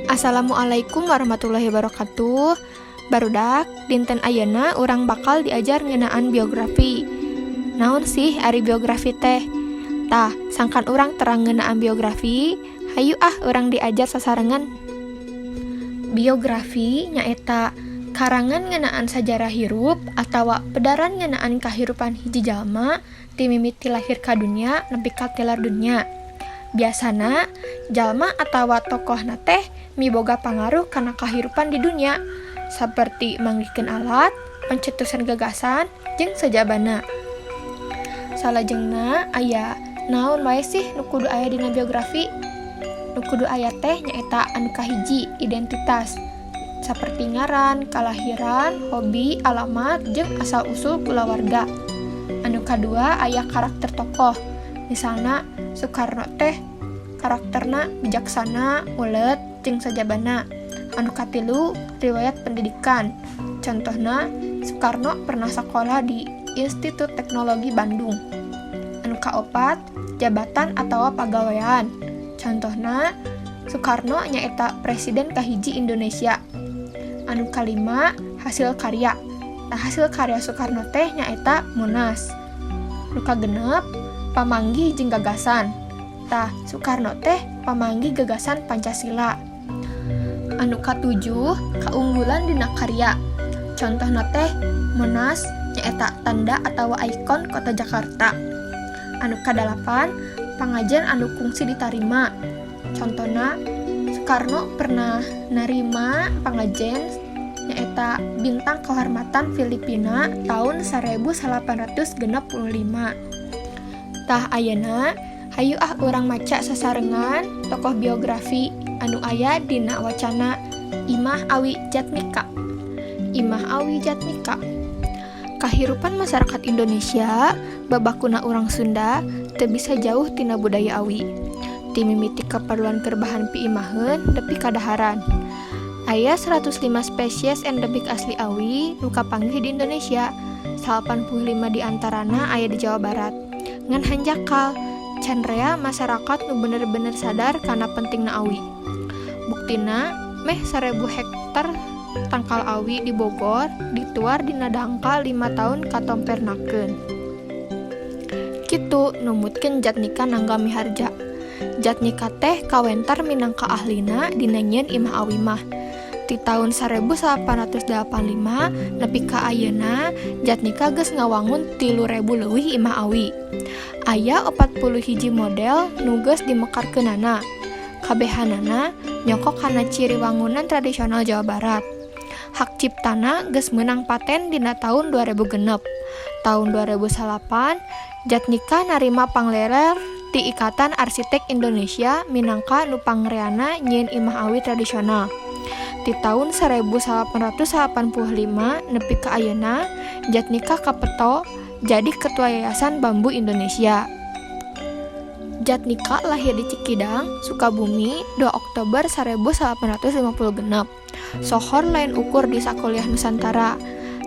Assalamualaikum warahmatullahi wabarakatuh. Barudak, dinten ayeuna urang bakal diajar ngeunaan biografi. Naon sih ari biografi teh? Tah, sangkan urang terang ngeunaan biografi, hayu urang diajar sasarengan. Biografi nyaeta karangan ngeunaan sajarah hirup atawa pedaran ngeunaan kahirupan hiji jalma ti mimiti lahir ka dunya nepi ka tilar dunya. Biasana, jalma atawa tokohna teh miboga pangaruh kana kahirupan di dunia, seperti manggikeun alat, pencetusan gagasan, jeung sajabana. Salajengna aya naon wae sih nu kudu aya dina biografi? Nu kudu aya teh nyaeta anu kahiji, identitas. Saperti ngaran, kalahiran, hobi, alamat, jeung asal-usul kulawarga. Anu kadua aya karakter tokoh. Misalna Soekarno teh karakterna bijaksana, ulet, jeung sajabana. Anu katilu riwayat pendidikan. Contohna Soekarno pernah sekolah di Institut Teknologi Bandung. Anu kaopat jabatan atawa pagawean. Contohna Soekarno nyaeta presiden kahiji Indonesia. Anu kalima hasil karya. Nah, hasil karya Soekarno teh nyaeta Monas. Anu kagenep pamanggih jeung gagasan. Tah, Soekarno teh pamanggih gagasan Pancasila. Anu katujuh kaunggulan dina karya. Contohna teh Monas nyaeta tanda atawa ikon kota Jakarta. Anu kadalapan pangajian anu kungsi ditarima. Contohna Soekarno pernah narima pangajian nyaeta Bintang Kehormatan Filipina tahun 1865. Tah ayeuna hayu urang maca sasarengan tokoh biografi anu aya dina wacana Imah Awi Jatnika. Imah Awi Jatnika. Kahirupan masyarakat Indonesia babakuna urang Sunda teu bisa jauh tina budaya Awi. Ti mimiti kaperluan kerbahan pi imaheun nepi kadaharan. Aya 105 spesies endemik asli Awi nu kapanggih di Indonesia. 85 di antarana aya di Jawa Barat. Ngan hanjakal can rea masyarakat nu bener-bener sadar kana pentingna Awi. Buktina meh 1000 hektar tangkal Awi di Bogor dituar dina dangkal 5 tahun katompernakeun. Kitu numutkeun Jatnika Nangga Miharja. Jatnika teh kawentar minangka ahlina dina nyieun Imah Awi mah. Ti tahun 1885 nepi ka ayeuna Jatnika geus ngawangun 3000 leuwih Imah Awi. Aya 41 model nu geus dimekarkeunana. Kabehanana nyokok kana ciri wangunan tradisional Jawa Barat. Hak ciptana geus meunang paten dina tahun 2006. Tahun 2008 Jatnika narima panglerer ti Ikatan Arsitek Indonesia minangka nu pangreana nyieun Imah Awi tradisional. Di tahun 1885 nepi ka ayeuna Jatnika kapeto jadi Ketua Yayasan Bambu Indonesia. Jatnika lahir di Cikidang, Sukabumi 2 Oktober 1856. Sohor lain ukur di sakuliah Nusantara.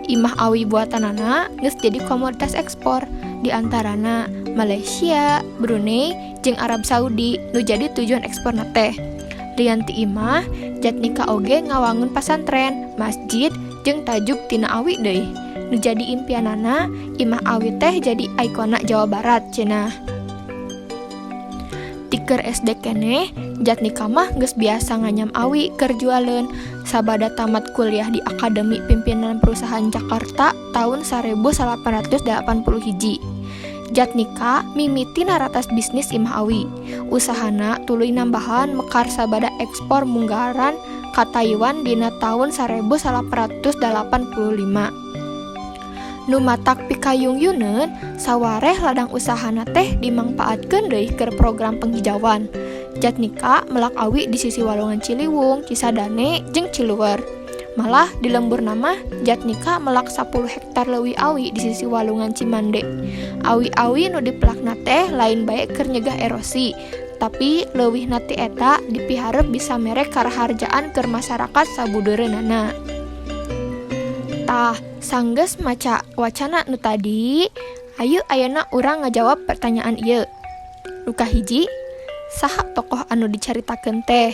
Imah Awi buatanana geus jadi komoditas ekspor di antarana Malaysia, Brunei, jeung Arab Saudi nu jadi tujuan eksporna teh. Lianti imah, Jatnika oge ngawangun pasantren, masjid, jeung tajuk tina Awi deui. Nu jadi impianana, Imah Awi teh jadi ikona Jawa Barat cenah. Tiker SD keneh, Jatnika mah geus biasa nganyam Awi keur jualeun. Sabada tamat kuliah di Akademi Pimpinan Perusahaan Jakarta tahun 1881. Jatnika mimiti naratas bisnis Imah Awi. Usahana tuluy nambahan mekar sabada ekspor munggaran ka Taiwan dina tahun 1885. Nu matak pikayung-yuneun sawareh ladang usahana teh dimangpaatkeun deui keur program penghijauan. Jatnika melak Awi di sisi Walungan Ciliwung, Cisadane, jeung Ciluwer. Malah di lembur nama Jatnika melak 10 hektar leuwih Awi di sisi Walungan Cimande. Awi-awi nu dipelakna teh lain bae keur nyegah erosi, tapi leuwih nati eta dipiharep bisa mere karaharjaan keur masyarakat sabudeureunana. Tah, sanggeus maca wacana nu tadi, ayeuna ayeuna urang ngajawab pertanyaan ieu. Nu kahiji, saha tokoh anu dicaritakeun teh?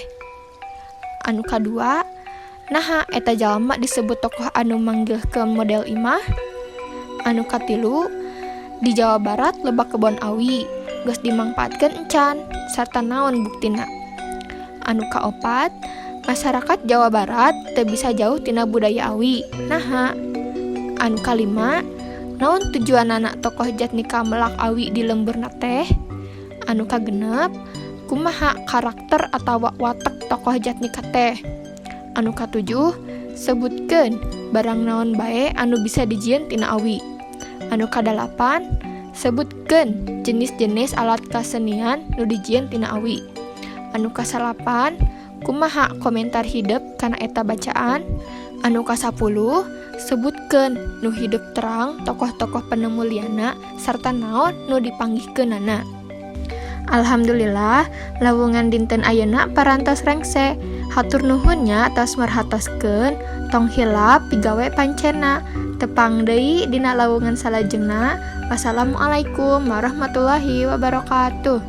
Anu kadua, naha eta jalma disebut tokoh anu manggil ke model imah? Anu katilu, di Jawa Barat loba kebon awi, geus dimangpaatkeun encan, sarta naon buktina. Anu kaopat, masyarakat Jawa Barat teu bisa jauh tina budaya awi. Naha? Anu kalima, naon tujuanana tokoh Jatnika melak awi di lemburna teh? Anu kagenep, kumaha karakter atawa watek tokoh Jatnika teh? Anu katujuh, sebutkeun barang naon bae anu bisa dijieun tina awi. Anu kadalapan, sebutkeun jenis-jenis alat kasenian nu dijieun tina awi. Anu kasalapan, kumaha komentar hidup kana eta bacaan. Anu kasapuluh, sebutkeun nu hidup terang tokoh-tokoh penemu liana sarta naon nu dipanggihkeunana. Alhamdulillah, lawungan dinten ayeuna parantos rengse. Hatur nuhunnya atas marhatoskeun tong hilap pigawe pancena. Tepang deui dina lawungan salajengna. Wassalamualaikum warahmatullahi wabarakatuh.